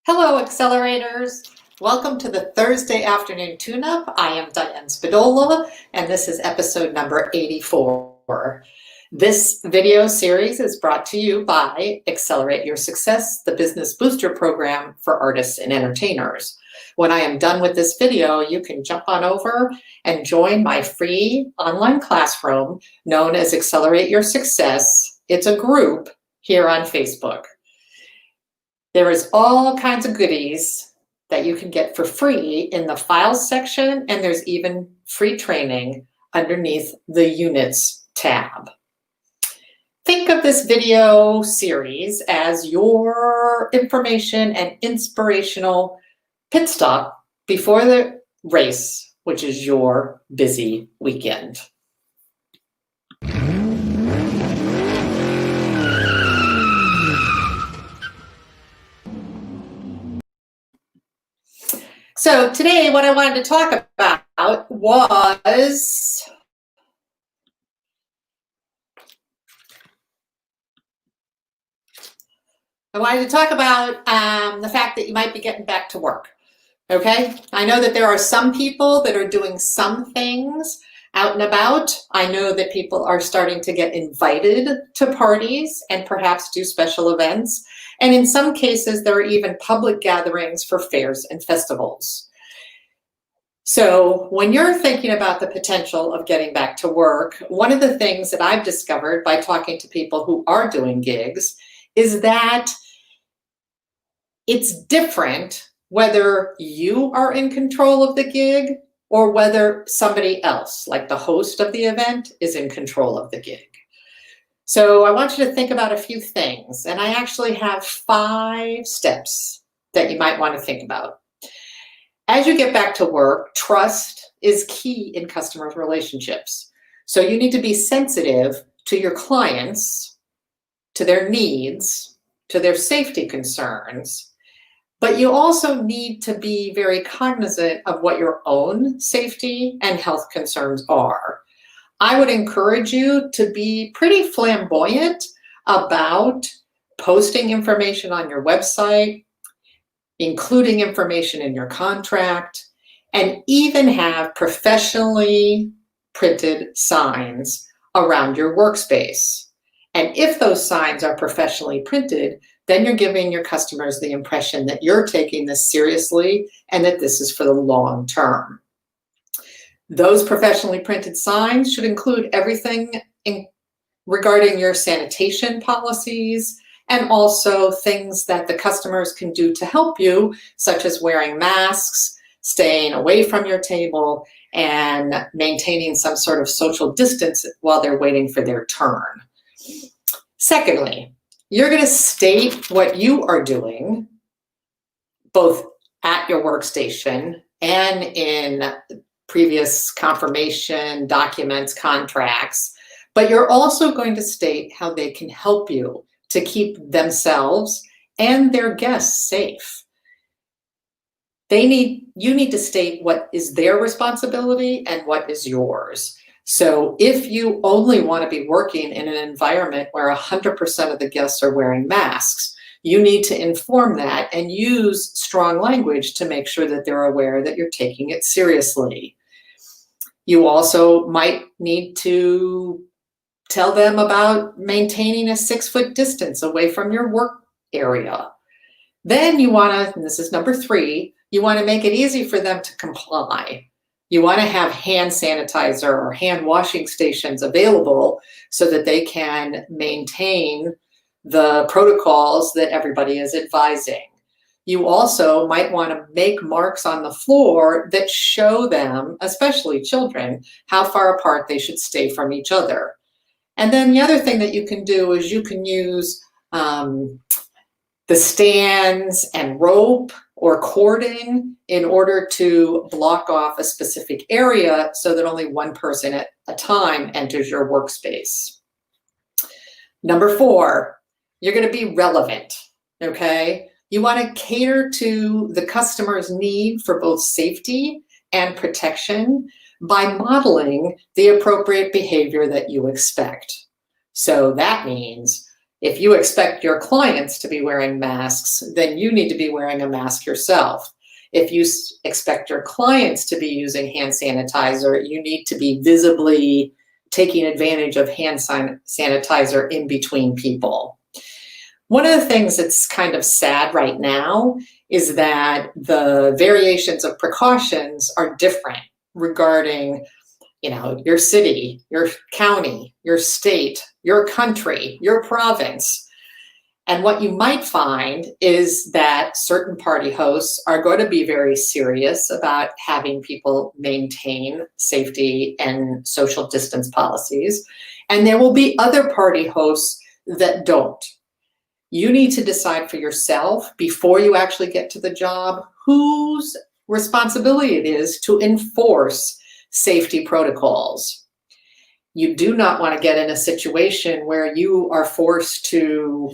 Hello, accelerators. Welcome to the Thursday afternoon tune-up. I am Diane Spadola, and this is episode number 84. This video series is brought to you by Accelerate Your Success, the Business Booster Program for artists and entertainers. When I am done with this video, you can jump on over and join my free online classroom known as Accelerate Your Success. It's a group here on Facebook. There is all kinds of goodies that you can get for free in the files section, and there's even free training underneath the units tab. Think of this video series as your information and inspirational pit stop before the race, which is your busy weekend. So today what I wanted to talk about was the fact that you might be getting back to work. Okay, I know that there are some people that are doing some things out and about. I know that people are starting to get invited to parties and perhaps do special events. And in some cases, there are even public gatherings for fairs and festivals. So when you're thinking about the potential of getting back to work, one of the things that I've discovered by talking to people who are doing gigs is that it's different whether you are in control of the gig or whether somebody else, like the host of the event, is in control of the gig. So I want you to think about a few things, and I actually have 5 steps that you might want to think about. As you get back to work, trust is key in customer relationships. So you need to be sensitive to your clients, to their needs, to their safety concerns, but you also need to be very cognizant of what your own safety and health concerns are. I would encourage you to be pretty flamboyant about posting information on your website, including information in your contract, and even have professionally printed signs around your workspace. And if those signs are professionally printed, then you're giving your customers the impression that you're taking this seriously and that this is for the long term. Those professionally printed signs should include everything regarding your sanitation policies and also things that the customers can do to help you, such as wearing masks, staying away from your table, and maintaining some sort of social distance while they're waiting for their turn. Secondly, you're going to state what you are doing, both at your workstation and in previous confirmation documents, contracts, but you're also going to state how they can help you to keep themselves and their guests safe. You need to state what is their responsibility and what is yours. So if you only want to be working in an environment where 100% of the guests are wearing masks, you need to inform that and use strong language to make sure that they're aware that you're taking it seriously. You also might need to tell them about maintaining a 6-foot distance away from your work area. Then you want to, and this is number 3, you want to make it easy for them to comply. You want to have hand sanitizer or hand washing stations available so that they can maintain the protocols that everybody is advising. You also might want to make marks on the floor that show them, especially children, how far apart they should stay from each other. And then the other thing that you can do is you can use the stands and rope or cording in order to block off a specific area so that only one person at a time enters your workspace. Number 4, you're going to be relevant, okay? You want to cater to the customer's need for both safety and protection by modeling the appropriate behavior that you expect. So that means If you expect your clients to be wearing masks, then you need to be wearing a mask yourself. If you expect your clients to be using hand sanitizer, you need to be visibly taking advantage of hand sanitizer in between people. One of the things that's kind of sad right now is that the variations of precautions are different regarding, your city, your county, your state, your country, your province. And what you might find is that certain party hosts are going to be very serious about having people maintain safety and social distance policies. And there will be other party hosts that don't. You need to decide for yourself before you actually get to the job whose responsibility it is to enforce safety protocols. You do not want to get in a situation where you are forced to,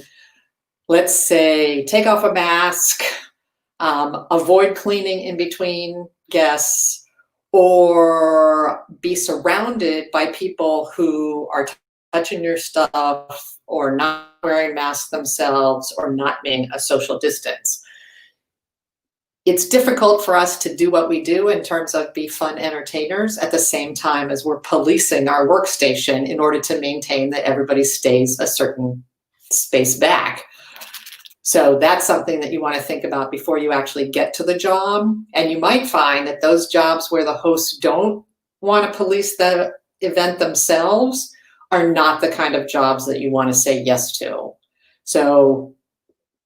let's say, take off a mask, avoid cleaning in between guests, or be surrounded by people who are touching your stuff or not wearing masks themselves or not being a social distance. It's difficult for us to do what we do in terms of be fun entertainers at the same time as we're policing our workstation in order to maintain that everybody stays a certain space back. So that's something that you want to think about before you actually get to the job. And you might find that those jobs where the hosts don't want to police the event themselves are not the kind of jobs that you want to say yes to. So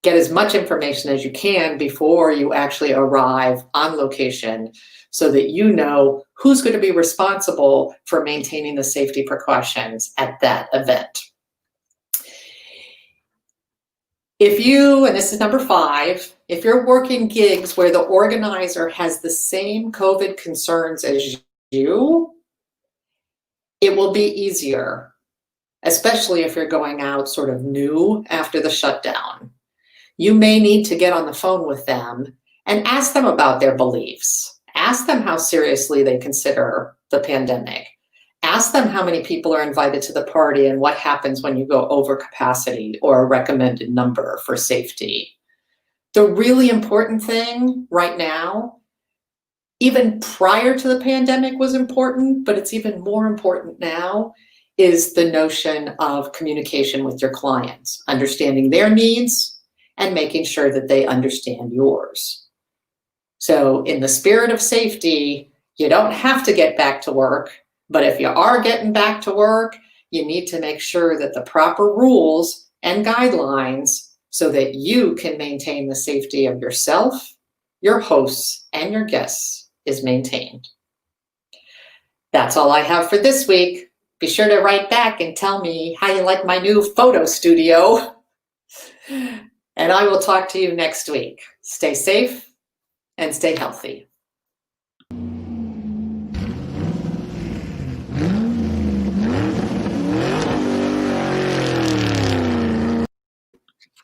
get as much information as you can before you actually arrive on location so that you know who's going to be responsible for maintaining the safety precautions at that event. If you, and this is number 5, if you're working gigs where the organizer has the same COVID concerns as you, it will be easier, especially if you're going out sort of new after the shutdown. You may need to get on the phone with them and ask them about their beliefs. Ask them how seriously they consider the pandemic. Ask them how many people are invited to the party and what happens when you go over capacity or a recommended number for safety. The really important thing right now, even prior to the pandemic was important, but it's even more important now, is the notion of communication with your clients, understanding their needs and making sure that they understand yours. So in the spirit of safety, you don't have to get back to work, but if you are getting back to work, you need to make sure that the proper rules and guidelines so that you can maintain the safety of yourself, your hosts, and your guests is maintained. That's all I have for this week. Be sure to write back and tell me how you like my new photo studio. And I will talk to you next week. Stay safe and stay healthy.